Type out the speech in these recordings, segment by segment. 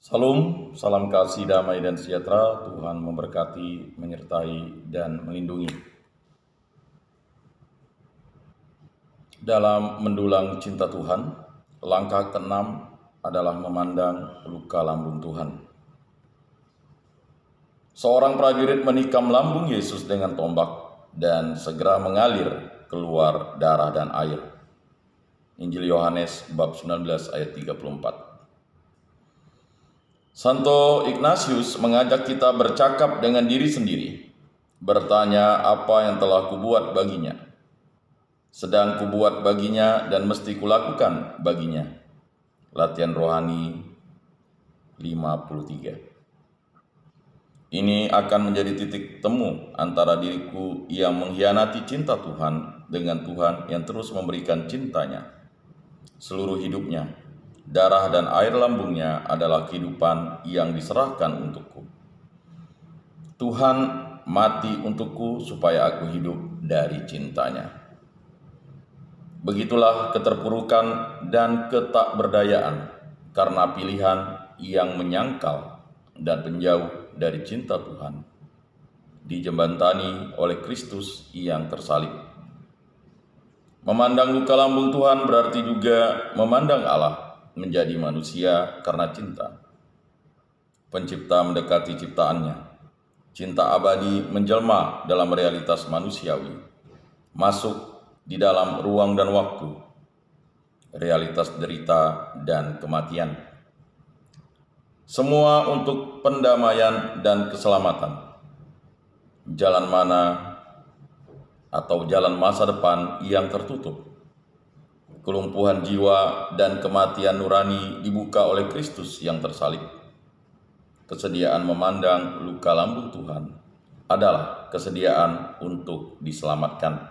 Salam, salam kasih, damai, dan sejahtera. Tuhan memberkati, menyertai, dan melindungi. Dalam mendulang cinta Tuhan, langkah ke-6 adalah memandang luka lambung Tuhan. Seorang prajurit menikam lambung Yesus dengan tombak dan segera mengalir keluar darah dan air. Injil Yohanes bab 19 ayat 34. Santo Ignatius mengajak kita bercakap dengan diri sendiri, bertanya apa yang telah kubuat baginya, sedang kubuat baginya dan mesti kulakukan baginya. Latihan Rohani 53. Ini akan menjadi titik temu antara diriku yang mengkhianati cinta Tuhan dengan Tuhan yang terus memberikan cintanya. Seluruh hidupnya, darah dan air lambungnya adalah kehidupan yang diserahkan untukku. Tuhan mati untukku supaya aku hidup dari cintanya. Begitulah keterpurukan dan ketakberdayaan karena pilihan yang menyangkal dan menjauh dari cinta Tuhan, dijembatani oleh Kristus yang tersalib. Memandang luka lambung Tuhan berarti juga memandang Allah menjadi manusia karena cinta. Pencipta mendekati ciptaannya. Cinta abadi menjelma dalam realitas manusiawi, masuk di dalam ruang dan waktu, realitas derita dan kematian. Semua untuk pendamaian dan keselamatan. Jalan mana atau jalan masa depan yang tertutup. Kelumpuhan jiwa dan kematian nurani dibuka oleh Kristus yang tersalib. Kesediaan memandang luka lambung Tuhan adalah kesediaan untuk diselamatkan,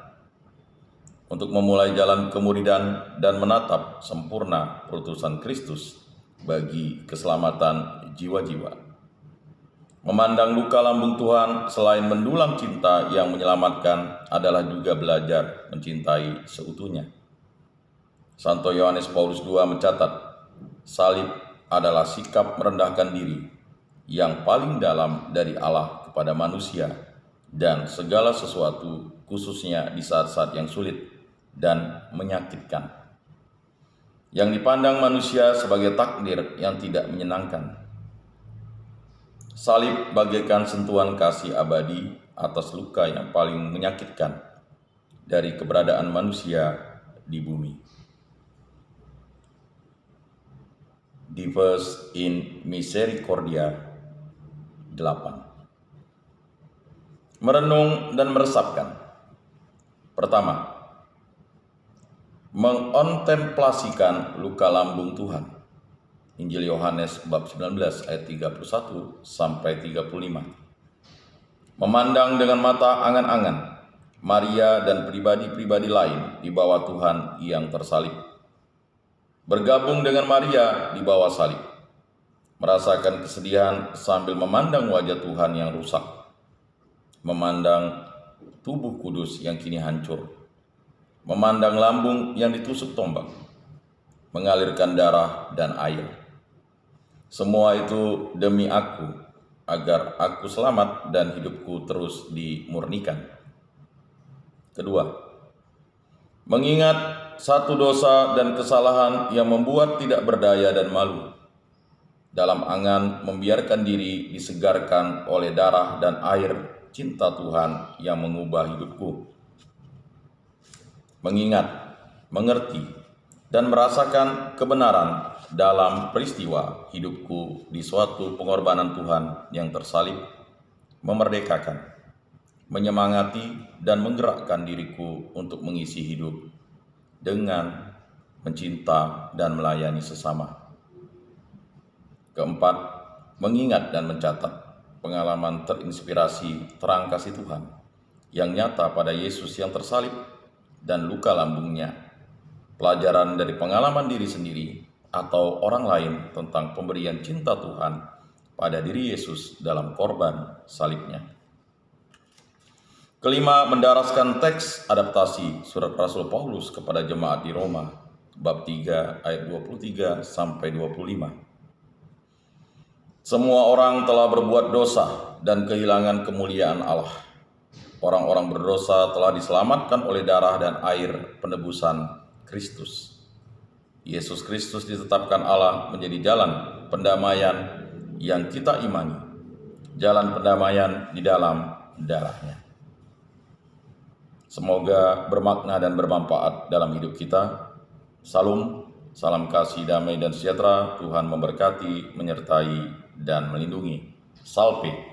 untuk memulai jalan kemuridan dan menatap sempurna perutusan Kristus bagi keselamatan jiwa-jiwa. Memandang luka lambung Tuhan selain mendulang cinta yang menyelamatkan adalah juga belajar mencintai seutuhnya. Santo Yohanes Paulus II mencatat, salib adalah sikap merendahkan diri yang paling dalam dari Allah kepada manusia dan segala sesuatu, khususnya di saat-saat yang sulit dan menyakitkan, yang dipandang manusia sebagai takdir yang tidak menyenangkan. Salib bagaikan sentuhan kasih abadi atas luka yang paling menyakitkan dari keberadaan manusia di bumi. Divers in Misericordia 8. Merenung dan meresapkan. Pertama, mengontemplasikan luka lambung Tuhan. Injil Yohanes bab 19 ayat 31 sampai 35. Memandang dengan mata angan-angan Maria dan pribadi-pribadi lain di bawah Tuhan yang tersalib. Bergabung dengan Maria di bawah salib. Merasakan kesedihan sambil memandang wajah Tuhan yang rusak. Memandang tubuh kudus yang kini hancur. Memandang lambung yang ditusuk tombak. Mengalirkan darah dan air. Semua itu demi aku, agar aku selamat dan hidupku terus dimurnikan. Kedua, mengingat satu dosa dan kesalahan yang membuat tidak berdaya dan malu, dalam angan membiarkan diri disegarkan oleh darah dan air cinta Tuhan yang mengubah hidupku. Mengingat, mengerti, dan merasakan kebenaran dalam peristiwa hidupku di suatu pengorbanan Tuhan yang tersalib, memerdekakan, menyemangati, dan menggerakkan diriku untuk mengisi hidup dengan mencinta dan melayani sesama. Keempat, mengingat dan mencatat pengalaman terinspirasi terang kasih Tuhan yang nyata pada Yesus yang tersalib dan luka lambungnya. Pelajaran dari pengalaman diri sendiri atau orang lain tentang pemberian cinta Tuhan pada diri Yesus dalam korban salibnya. Kelima, mendaraskan teks adaptasi surat Rasul Paulus kepada jemaat di Roma, bab 3 ayat 23 sampai 25. Semua orang telah berbuat dosa dan kehilangan kemuliaan Allah. Orang-orang berdosa telah diselamatkan oleh darah dan air penebusan Kristus. Yesus Kristus ditetapkan Allah menjadi jalan pendamaian yang kita imani. Jalan pendamaian di dalam darahnya. Semoga bermakna dan bermanfaat dalam hidup kita. Salam kasih, damai, dan sejahtera. Tuhan memberkati, menyertai, dan melindungi. Salve.